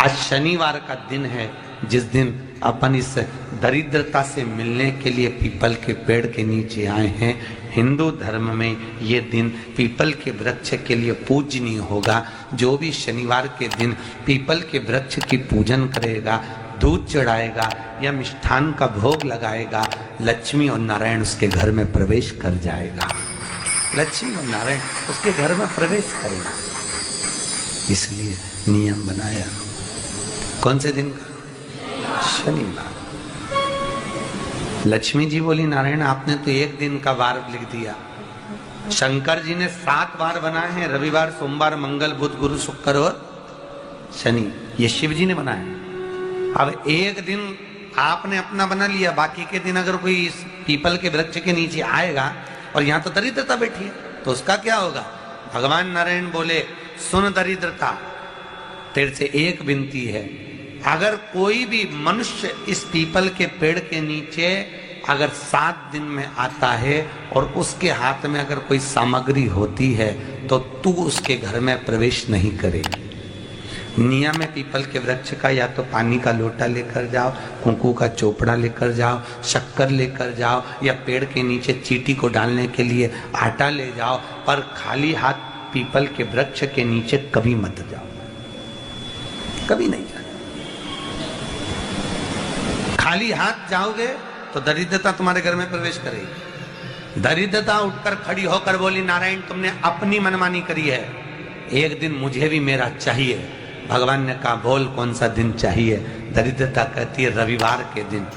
आज शनिवार का दिन है, जिस दिन अपन इस दरिद्रता से मिलने के लिए पीपल के पेड़ के नीचे आए हैं। हिंदू धर्म में ये दिन पीपल के वृक्ष के लिए पूजनीय होगा। जो भी शनिवार के दिन पीपल के वृक्ष की पूजन करेगा, दूध चढ़ाएगा या मिष्ठान का भोग लगाएगा, लक्ष्मी और नारायण उसके घर में प्रवेश कर जाएगा। लक्ष्मी और नारायण उसके घर में प्रवेश करेगा। इसलिए नियम बनाया। कौन से दिन का? शनिवार। लक्ष्मी जी बोली, नारायण आपने तो एक दिन का वार लिख दिया। शंकर जी ने 7 वार बनाए हैं, रविवार, सोमवार, मंगल, बुध, गुरु, शुक्र और शनि। ये शिव जी ने बनाया। अब एक दिन आपने अपना बना लिया, बाकी के दिन अगर कोई इस पीपल के वृक्ष के नीचे आएगा और यहाँ तो दरिद्रता बैठी है, तो उसका क्या होगा? भगवान नारायण बोले, सुन दरिद्रता, तेरे से एक विनती है, अगर कोई भी मनुष्य इस पीपल के पेड़ के नीचे अगर 7 दिन में आता है और उसके हाथ में अगर कोई सामग्री होती है तो तू उसके घर में प्रवेश नहीं करेगी। नियम में पीपल के वृक्ष का या तो पानी का लोटा लेकर जाओ, कुंकू का चोपड़ा लेकर जाओ, शक्कर लेकर जाओ, या पेड़ के नीचे चींटी को डालने के लिए आटा ले जाओ, पर खाली हाथ पीपल के वृक्ष के नीचे कभी मत जाओ, कभी नहीं जाओ। खाली हाथ जाओगे तो दरिद्रता तुम्हारे घर में प्रवेश करेगी। दरिद्रता उठकर खड़ी होकर बोली, नारायण तुमने अपनी मनमानी करी है, एक दिन मुझे भी मेरा चाहिए। भगवान ने कहा, बोल कौन सा दिन चाहिए? दरिद्रता कहती है, रविवार के दिन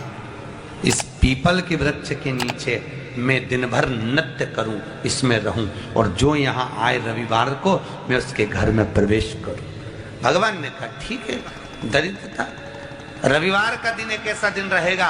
इस पीपल के वृक्ष के नीचे मैं दिन भर नृत्य करूं, इसमें रहूं, और जो यहाँ आए रविवार को मैं उसके घर में प्रवेश करूं। भगवान ने कहा, ठीक है। दरिद्रता, रविवार का दिन एक ऐसा दिन रहेगा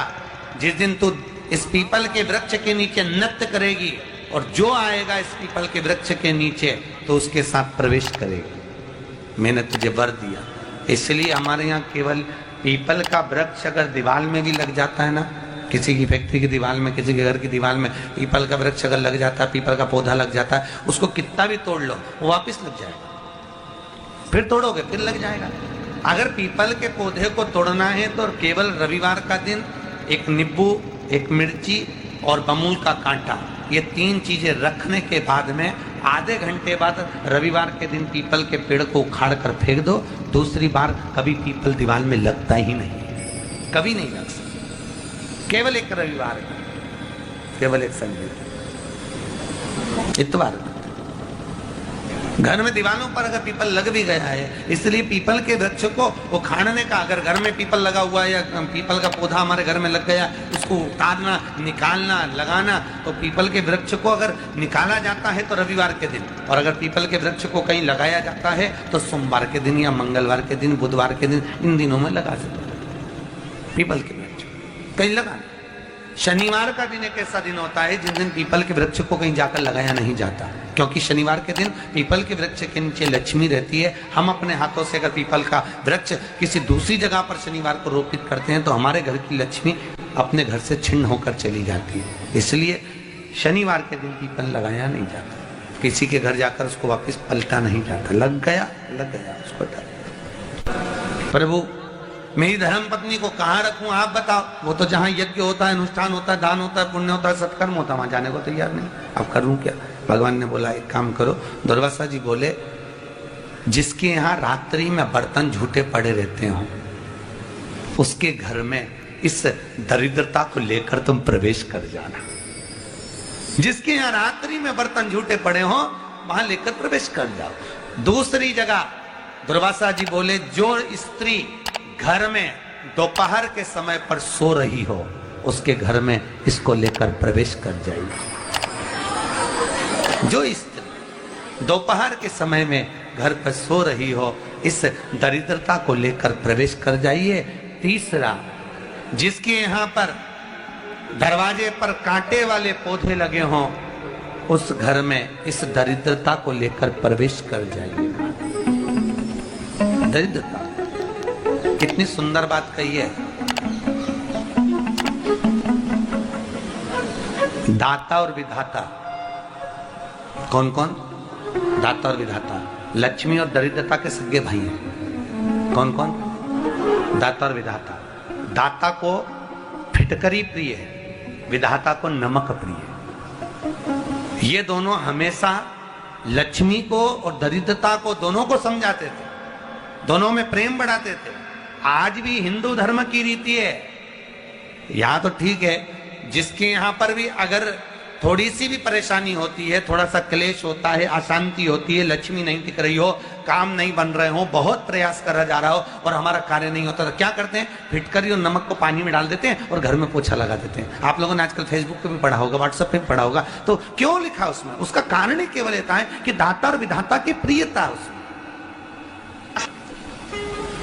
जिस दिन तू इस पीपल के वृक्ष के नीचे नृत्य करेगी, और जो आएगा इस पीपल के वृक्ष के नीचे तो उसके साथ प्रवेश करेगी। मैंने तुझे वर दिया। इसलिए हमारे यहाँ केवल पीपल का वृक्ष अगर दीवार में भी लग जाता है ना, किसी की फैक्ट्री की दीवार में, किसी के घर की दीवार में पीपल का वृक्ष अगर लग जाता है, पीपल का पौधा लग जाता है, उसको कितना भी तोड़ लो वो वापिस लग जाएगा। फिर तोड़ोगे फिर लग जाएगा। अगर पीपल के पौधे को तोड़ना है तो केवल रविवार का दिन एक नींबू, एक मिर्ची और बमूल का कांटा, ये 3 चीजें रखने के बाद में आधे घंटे बाद रविवार के दिन पीपल के पेड़ को उखाड़ कर फेंक दो। दूसरी बार कभी पीपल दीवार में लगता ही नहीं, कभी नहीं लग सकता। केवल एक रविवार, केवल एक संडे, इतवार। घर में दीवानों पर अगर पीपल लग भी गया है, इसलिए पीपल के वृक्ष को उखाड़ने का, अगर घर में पीपल लगा हुआ है या पीपल का पौधा हमारे घर में लग गया, उसको उतारना, निकालना, लगाना, तो पीपल के वृक्ष को अगर निकाला जाता है तो रविवार के दिन, और अगर पीपल के वृक्ष को कहीं लगाया जाता है तो सोमवार के दिन या मंगलवार के दिन, बुधवार के दिन, इन दिनों में लगा सकते हैं पीपल के वृक्ष कहीं लगाना। शनिवार का दिन एक ऐसा दिन होता है जिस दिन पीपल के वृक्ष को कहीं जाकर लगाया नहीं जाता, क्योंकि शनिवार के दिन पीपल के वृक्ष के नीचे लक्ष्मी रहती है। हम अपने हाथों से अगर पीपल का वृक्ष किसी दूसरी जगह पर शनिवार को रोपित करते हैं तो हमारे घर की लक्ष्मी अपने घर से छिन्न होकर चली जाती है। इसलिए शनिवार के दिन पीपल लगाया नहीं जाता, किसी के घर जाकर उसको वापस पलटा नहीं जाता। लग गया उसको डर। प्रभु मेरी धर्म पत्नी को कहाँ रखूं आप बताओ? वो तो जहाँ यज्ञ होता है, अनुष्ठान होता है, दान होता है, पुण्य होता है, सत्कर्म होता है, वहां जाने को तैयार नहीं। अब करूं क्या? भगवान ने बोला, एक काम करो। दुर्वासा जी बोले, जिसके यहाँ रात्रि में बर्तन झूठे पड़े रहते हो उसके घर में इस दरिद्रता को लेकर तुम प्रवेश कर जाना। जिसके यहाँ रात्रि में बर्तन झूठे पड़े हो वहां लेकर प्रवेश कर जाओ। दूसरी जगह दुर्वासा जी बोले, जो स्त्री घर में दोपहर के समय पर सो रही हो उसके घर में इसको लेकर प्रवेश कर जाइए। जो स्त्री दोपहर के समय में घर पर सो रही हो इस दरिद्रता को लेकर प्रवेश कर जाइए। तीसरा, जिसके यहाँ पर दरवाजे पर कांटे वाले पौधे लगे हों उस घर में इस दरिद्रता को लेकर प्रवेश कर जाइए। दरिद्रता, कितनी सुंदर बात कही है। दाता और विधाता, कौन कौन? दाता और विधाता। लक्ष्मी और दरिद्रता के सगे भाई हैं। कौन कौन? दाता और विधाता। दाता को फिटकरी प्रिय है, विधाता को नमक प्रिय है। ये दोनों हमेशा लक्ष्मी को और दरिद्रता को दोनों को समझाते थे, दोनों में प्रेम बढ़ाते थे। आज भी हिंदू धर्म की रीति है, यहाँ तो ठीक है, जिसके यहाँ पर भी अगर थोड़ी सी भी परेशानी होती है, थोड़ा सा क्लेश होता है, अशांति होती है, लक्ष्मी नहीं दिख रही हो, काम नहीं बन रहे हो, बहुत प्रयास करा जा रहा हो और हमारा कार्य नहीं होता, तो क्या करते हैं? फिटकरी और नमक को पानी में डाल देते हैं और घर में पोछा लगा देते हैं। आप लोगों ने आजकल फेसबुक पे भी पढ़ा होगा, व्हाट्सएप पे भी पढ़ा होगा। तो क्यों लिखा उसमें? उसका कारण ही केवल ये है कि दाता और विधाता की प्रियता उसमें।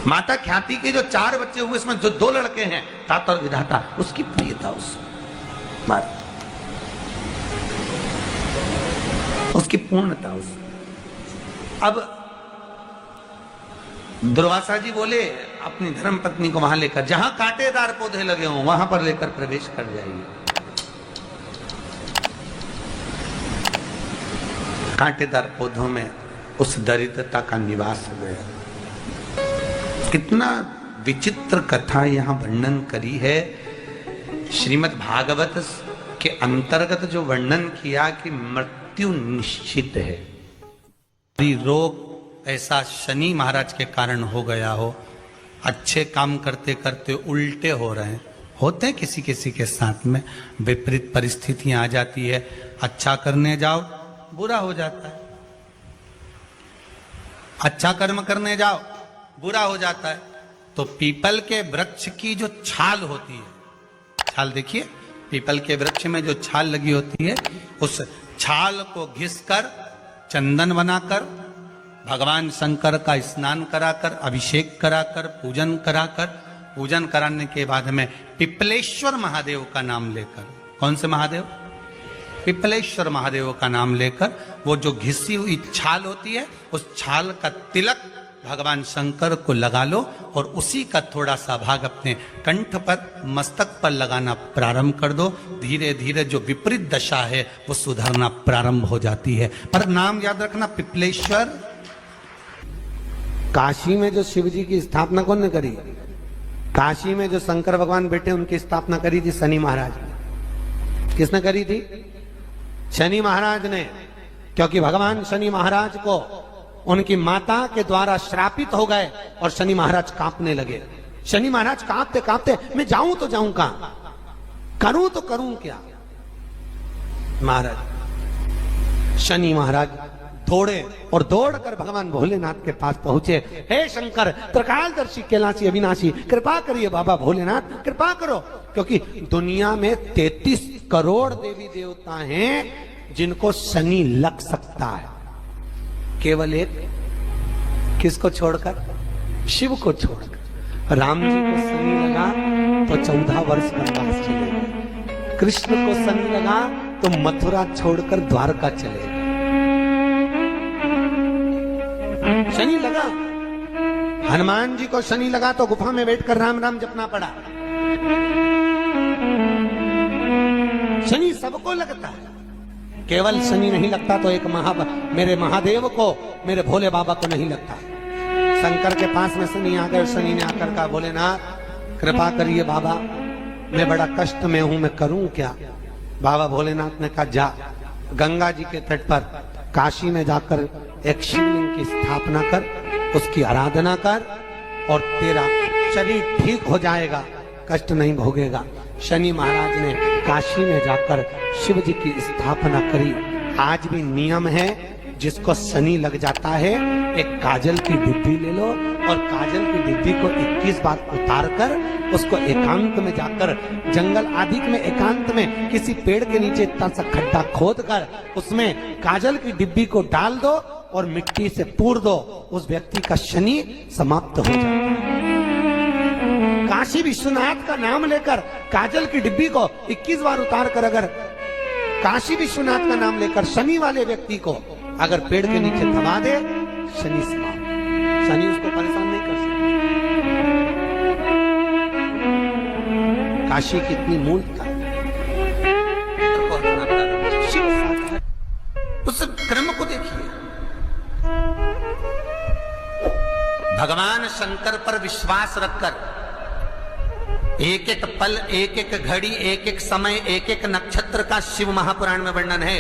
माता ख्याति के जो 4 बच्चे हुए, इसमें जो 2 लड़के हैं, दाता और विधाता, उसकी प्रियता उसमें, उसकी पूर्णता उसमें। अब दुर्वासा जी बोले अपनी धर्म पत्नी को वहां लेकर, जहां कांटेदार पौधे लगे हों वहां पर लेकर प्रवेश कर जाइए। कांटेदार पौधों में उस दरिद्रता का निवास हो गया। कितना विचित्र कथा यहां वर्णन करी है। श्रीमद् भागवत के अंतर्गत जो वर्णन किया कि मृत्यु निश्चित है, रोग ऐसा शनि महाराज के कारण हो गया हो, अच्छे काम करते करते उल्टे हो रहे हैं, होते हैं किसी किसी के साथ में, विपरीत परिस्थितियां आ जाती है, अच्छा करने जाओ बुरा हो जाता है, अच्छा कर्म करने जाओ बुरा हो जाता है। तो पीपल के वृक्ष की जो छाल होती है, छाल देखिए, पीपल के वृक्ष में जो छाल लगी होती है, उस छाल को घिसकर चंदन बनाकर भगवान शंकर का स्नान कराकर, अभिषेक कराकर, पूजन कराकर, पूजन कराने के बाद में पिपलेश्वर महादेव का नाम लेकर, कौन से महादेव? पिपलेश्वर महादेव का नाम लेकर वो जो घिसी हुई छाल होती है, उस छाल का तिलक भगवान शंकर को लगा लो और उसी का थोड़ा सा भाग अपने कंठ पर, मस्तक पर लगाना प्रारंभ कर दो। धीरे धीरे जो विपरीत दशा है वो सुधरना प्रारंभ हो जाती है। पर नाम याद रखना, पिपलेश्वर। काशी में जो शिव जी की स्थापना कौन ने करी? काशी में जो शंकर भगवान बैठे उनकी स्थापना करी थी शनि महाराज ने। किसने करी थी? शनि महाराज ने। क्योंकि भगवान शनि महाराज को उनकी माता के द्वारा श्रापित हो गए और शनि महाराज कांपने लगे। शनि महाराज कांपते कांपते, मैं जाऊं तो जाऊं कहां, करूं तो करूं क्या? महाराज, शनि महाराज दौड़े और दौड़कर भगवान भोलेनाथ के पास पहुंचे। हे शंकर, त्रिकालदर्शी, कैलाशी, अविनाशी, कृपा करिए बाबा भोलेनाथ, कृपा करो। क्योंकि दुनिया में 33 करोड़ देवी देवता हैं जिनको शनि लग सकता है, केवल एक किसको छोड़कर? शिव को छोड़कर। राम जी को शनि लगा तो 14 वर्ष वनवास चले गए। कृष्ण को शनि लगा तो मथुरा छोड़कर द्वारका चले गए। शनि लगा। हनुमान जी को शनि लगा तो गुफा में बैठकर राम राम जपना पड़ा। शनि सबको लगता है, केवल शनि नहीं लगता तो एक मेरे महादेव को, मेरे भोले बाबा को नहीं लगता। शंकर के पास में शनि आ गए। शनि ने आकर कहा, भोलेनाथ कृपा करिए बाबा, मैं बड़ा कष्ट में हूं, मैं करूं क्या? बाबा भोलेनाथ ने कहा, जा गंगा जी के तट पर काशी में जाकर एक शिवलिंग की स्थापना कर, उसकी आराधना कर और तेरा शरीर ठीक हो जाएगा, कष्ट नहीं भोगेगा। शनि महाराज ने काशी में जाकर शिव जी की स्थापना करी। आज भी नियम है, जिसको शनि लग जाता है एक काजल की डिब्बी ले लो और काजल की डिब्बी को 21 बार उतार कर उसको एकांत में जाकर, जंगल आदि में एकांत में किसी पेड़ के नीचे इतना सा खड्डा खोद कर उसमें काजल की डिब्बी को डाल दो और मिट्टी से पूर दो, उस व्यक्ति का शनि समाप्त हो जाता है। काशी विश्वनाथ का नाम लेकर काजल की डिब्बी को 21 बार उतार कर अगर काशी विश्वनाथ का नाम लेकर शनि वाले व्यक्ति को अगर पेड़ के नीचे दबा दे, शनि समाप्त, शनि उसको परेशान नहीं कर सकता। काशी कितनी मूलता, उस क्रम को देखिए। भगवान शंकर पर विश्वास रखकर एक एक पल, एक एक घड़ी, एक एक समय, एक एक नक्षत्र का शिव महापुराण में वर्णन है।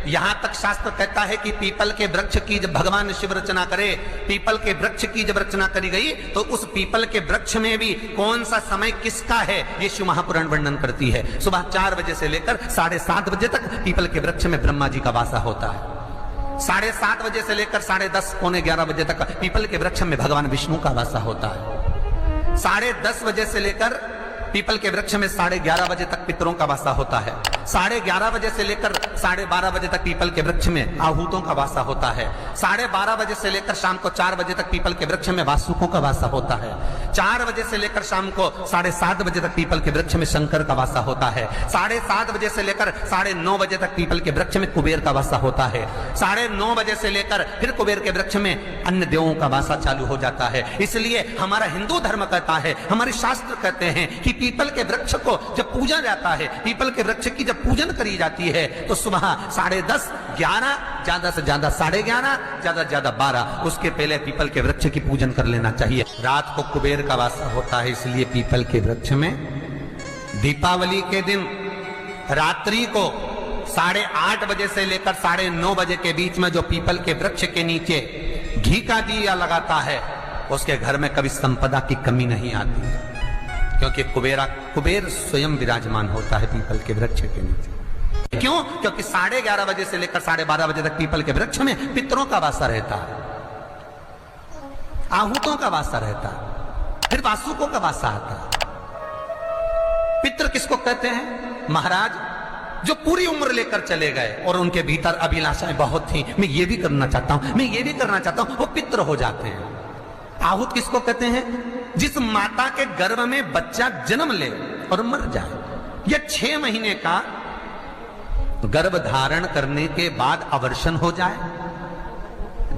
यहां तक शास्त्र कहता है कि पीपल के वृक्ष की जब भगवान शिव रचना करे, पीपल के वृक्ष की जब रचना करी गई तो उस पीपल के वृक्ष में भी कौन सा समय किसका है ये शिव महापुराण वर्णन करती है। सुबह 4 बजे से लेकर 7:30 बजे तक पीपल के वृक्ष में ब्रह्मा जी का वासा होता है। 7:30 बजे से लेकर 10:30 पौने 11 बजे तक पीपल के वृक्ष में भगवान विष्णु का वासा होता है। 10:30 बजे से लेकर पीपल के वृक्ष में 11:30 बजे तक पितरों का वासा होता है। 11:30 बजे से लेकर 12:30 बजे तक पीपल के वृक्ष में आहूतों का वासा होता है। 12:30 बजे से लेकर शाम को 4 बजे तक पीपल के वृक्ष में वासुकों का वासा होता है। 4 बजे से लेकर शाम को 7:30 बजे तक पीपल के वृक्ष में शंकर का वासा होता है। 7:30 बजे से लेकर 9:30 बजे तक पीपल के वृक्ष में कुबेर का वासा होता है। 9:30 बजे से लेकर फिर कुबेर के वृक्ष में अन्य देवों का वासा चालू हो जाता है। इसलिए हमारा हिंदू धर्म कहता है, हमारे शास्त्र कहते हैं कि पीपल के वृक्ष को जब पूजा जाता है, पीपल के वृक्ष की जब पूजन करी जाती है तो सुबह 10:30, 11, ज्यादा से ज्यादा 11:30, ज्यादा से ज्यादा 12, उसके पहले पीपल के वृक्ष की पूजन कर लेना चाहिए। रात को कुबेर का वासा होता है, इसलिए पीपल के वृक्ष में दीपावली के दिन रात्रि को 8:30 बजे से लेकर 9:30 बजे के बीच में जो पीपल के वृक्ष के नीचे घी का दिया लगाता है उसके घर में कभी संपदा की कमी नहीं आती है, क्योंकि कुबेर स्वयं विराजमान होता है पीपल के वृक्ष के नीचे। क्यों? क्योंकि 11:30 बजे से लेकर 12:30 बजे तक पीपल के वृक्ष में पितरों का वासा रहता है, आहूतों का वासा रहता है, फिर वासुकों का वासा आता है। पितृ किसको कहते हैं? महाराज जो पूरी उम्र लेकर चले गए और उनके भीतर अभिलाषाएं बहुत थी, मैं ये भी करना चाहता हूं, मैं ये भी करना चाहता हूं, वो पितृ हो जाते हैं। आहूत किसको कहते हैं? जिस माता के गर्भ में बच्चा जन्म ले और मर जाए, या 6 महीने का गर्भ धारण करने के बाद अवर्षण हो जाए,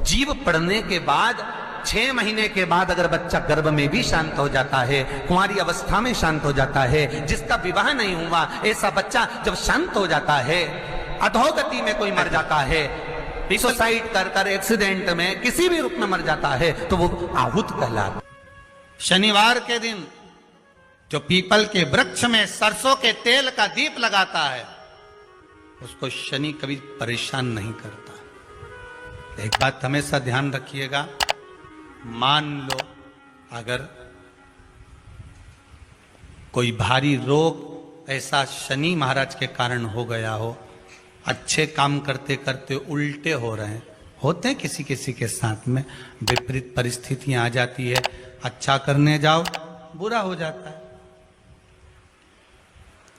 जीव पड़ने के बाद 6 महीने के बाद अगर बच्चा गर्भ में भी शांत हो जाता है, कुंवारी अवस्था में शांत हो जाता है, जिसका विवाह नहीं हुआ ऐसा बच्चा जब शांत हो जाता है, अधोगति में कोई मर जाता है, सुसाइड कर एक्सीडेंट में किसी भी रूप में मर जाता है, तो वो आहूत कहलाता। शनिवार के दिन जो पीपल के वृक्ष में सरसों के तेल का दीप लगाता है उसको शनि कभी परेशान नहीं करता। एक बात हमेशा ध्यान रखिएगा, मान लो अगर कोई भारी रोग ऐसा शनि महाराज के कारण हो गया हो, अच्छे काम करते करते उल्टे हो रहे हैं, होते हैं किसी किसी के साथ में, विपरीत परिस्थितियां आ जाती है, अच्छा करने जाओ बुरा हो जाता है,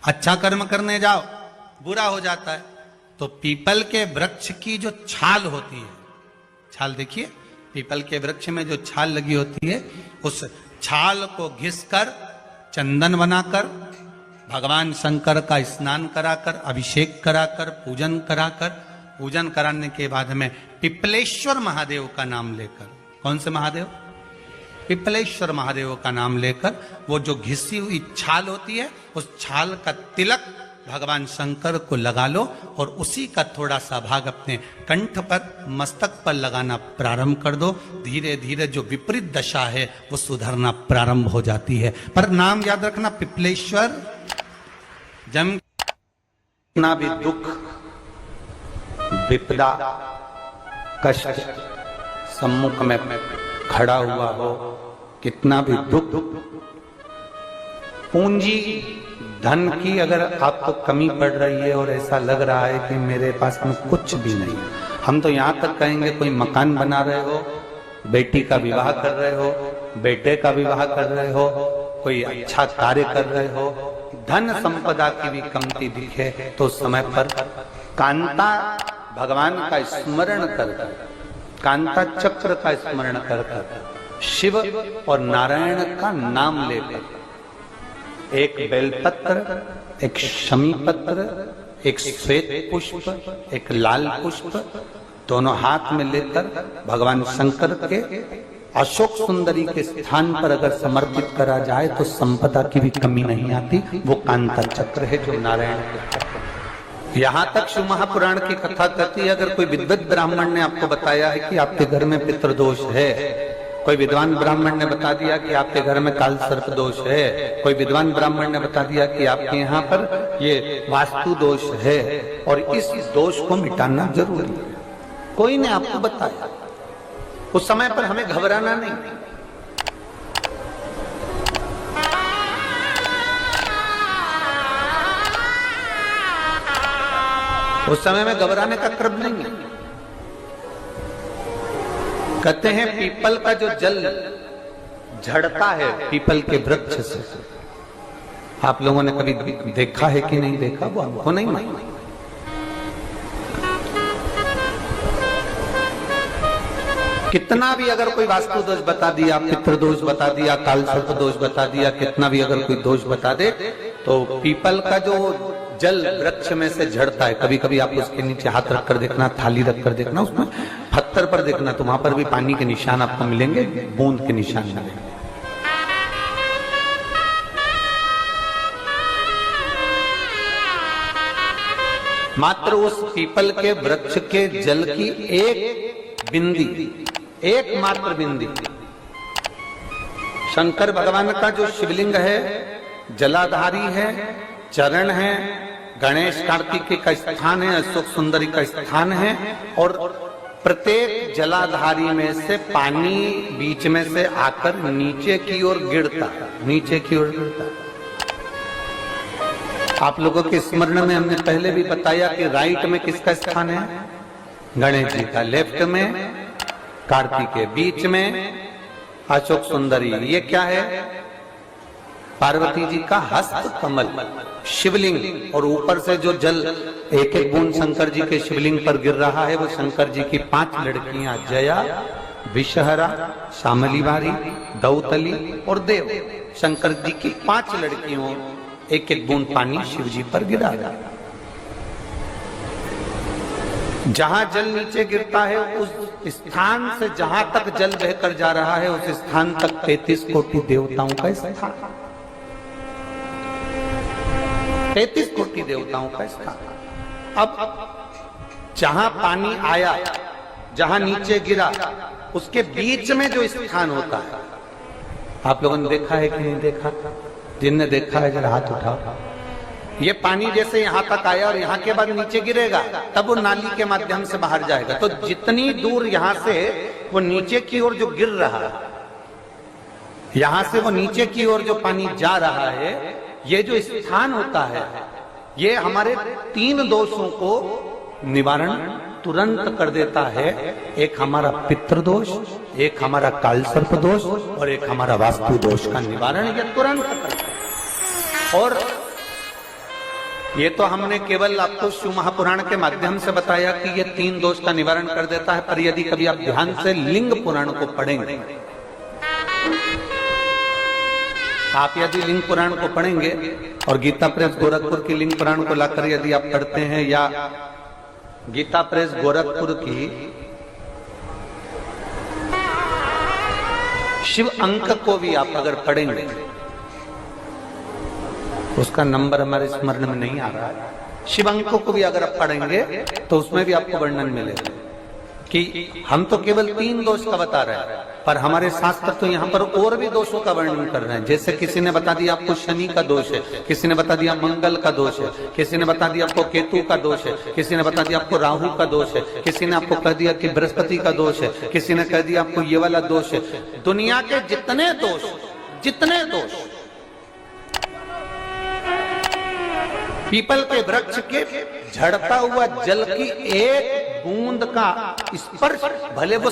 अच्छा कर्म करने जाओ बुरा हो जाता है। तो पीपल के वृक्ष की जो छाल होती है, छाल देखिए, पीपल के वृक्ष में जो छाल लगी होती है, उस छाल को घिसकर चंदन बनाकर भगवान शंकर का स्नान कराकर, अभिषेक कराकर, पूजन कराने के बाद में पिपलेश्वर महादेव का नाम लेकर, कौन से महादेव? पिपलेश्वर महादेव का नाम लेकर वो जो घिसी हुई छाल होती है उस छाल का तिलक भगवान शंकर को लगा लो और उसी का थोड़ा सा भाग अपने कंठ पर, मस्तक पर लगाना प्रारंभ कर दो। धीरे धीरे जो विपरीत दशा है वो सुधरना प्रारंभ हो जाती है। पर नाम याद रखना, पिपलेश्वर। जम कितना भी दुख, विपदा, कष्ट सम्मुख में खड़ा हुआ हो, कितना भी दुख, पूंजी धन की अगर आपको कमी पड़ रही है और ऐसा लग रहा है कि मेरे पास में कुछ भी नहीं, हम तो यहाँ तक कहेंगे कोई मकान बना रहे हो, बेटी का विवाह कर रहे हो, बेटे का विवाह कर रहे हो, कोई अच्छा कार्य कर रहे हो, धन संपदा की भी कमती दिखे तो समय पर कांता भगवान का स्मरण कर, कांता चक्र का स्मरण कर, शिव और नारायण का नाम लेकर, एक बेलपत्र, एक शमी पत्र, एक श्वेत पुष्प, एक लाल पुष्प, दोनों हाथ में लेकर भगवान शंकर के अशोक सुंदरी के स्थान पर अगर समर्पित करा जाए तो संपदा की भी कमी नहीं आती। वो कांता चक्र है जो नारायण के चक्र। यहां तक शिव महापुराण की कथा कहती है, अगर कोई विद्वत ब्राह्मण ने आपको बताया है कि आपके घर में पितृदोष है कोई विद्वान ब्राह्मण ने बता दिया कि आपके घर में काल सर्प दोष है, कोई विद्वान ब्राह्मण ने बता दिया कि आपके यहाँ पर ये वास्तु दोष है और इस दोष को मिटाना जरूरी है। कोई ने आपको बताया, उस समय पर हमें घबराना नहीं। उस समय में घबराने का क्रम नहीं है। कहते हैं पीपल का जो जल झड़ता है पीपल के वृक्ष से, आप लोगों ने कभी देखा है कि नहीं देखा, वो हमको नहीं मालूम। कितना भी अगर कोई वास्तु दोष बता दिया, पितृ दोष बता दिया, काल सर्प दोष बता दिया, कितना भी अगर कोई दोष बता दे, तो पीपल का जो जल वृक्ष में से झड़ता है, कभी कभी आप उसके नीचे हाथ रखकर देखना, थाली रखकर देखना, उसमें पत्थर पर देखना, तो वहां पर भी पानी के निशान आपको मिलेंगे, बूंद के निशान मिलेंगे। मात्र उस पीपल के वृक्ष के जल की एक बिंदी, एकमात्र बिंदी, शंकर भगवान का जो शिवलिंग है, जलाधारी है, चरण है, गणेश कार्तिकेय का स्थान है, अशोक सुंदरी का स्थान है, और प्रत्येक जलाधारी में से पानी बीच में से आकर नीचे की ओर गिरता है, नीचे की ओर गिरता है। आप लोगों के स्मरण में हमने पहले भी बताया कि राइट में किसका स्थान है, गणेश जी का, लेफ्ट में कार्तिकेय, बीच में अशोक सुंदरी, ये क्या है, पार्वती जी का हस्त कमल शिवलिंग, और ऊपर से जो जल एक एक बूंद शंकर जी के शिवलिंग पर गिर रहा है, वो शंकर जी की 5 लड़कियां, जया, विषहरा, शामली बारी, दौतली और देव, शंकर जी की 5 लड़कियों, एक एक बूंद पानी शिव जी पर गिरा। जहां जल नीचे गिरता है उस स्थान से जहां तक जल बहकर जा रहा है, उस स्थान तक 33 कोटि देवताओं का स्थान, 33 कोटि देवताओं का स्थान। अब जहां पानी आया, जहां नीचे गिरा, उसके बीच में जो स्थान होता है, आप लोगों ने देखा है कि नहीं देखा? जिनने देखा है जरा हाथ उठाओ। ये पानी जैसे यहां तक आया और यहां के बाद नीचे गिरेगा, तब वो नाली के माध्यम से बाहर जाएगा। तो जितनी दूर यहां से वो नीचे की ओर जो गिर रहा है, यहां से वो नीचे की ओर जो पानी जा रहा है, ये जो स्थान होता है, ये हमारे 3 दोषों को निवारण तुरंत कर देता है। एक हमारा पितृदोष, एक हमारा काल सर्प दोष, और एक हमारा वास्तु दोष का निवारण ये तुरंत करता है। और ये तो हमने केवल आपको शिव महापुराण के माध्यम से बताया कि ये 3 दोष का निवारण कर देता है, पर यदि कभी आप ध्यान से लिंग पुराण को पढ़ेंगे, आप यदि लिंग पुराण को पढ़ेंगे और गीता प्रेस गोरखपुर की लिंग पुराण को लाकर यदि आप पढ़ते हैं, या गीता प्रेस गोरखपुर की शिव अंक को भी आप अगर पढ़ेंगे, उसका नंबर हमारे स्मरण में नहीं आ रहा है, शिव अंकों को भी अगर आप पढ़ेंगे तो उसमें भी आपको वर्णन मिलेगा कि हम तो केवल 3 दोष का बता रहे हैं, पर हमारे शास्त्र तो यहाँ पर और भी दोषों का वर्णन कर रहे हैं। जैसे किसी ने बता दिया आपको शनि का दोष है, किसी ने बता दिया मंगल का दोष है, किसी ने बता दिया आपको केतु का दोष है, किसी ने बता दिया आपको राहु का दोष है, किसी ने आपको कह दिया कि बृहस्पति का दोष है, किसी ने कह दिया आपको ये वाला दोष है। दुनिया के जितने दोष पीपल के वृक्ष के झड़ता हुआ जल की एक बूंद का स्पर्श, भले वो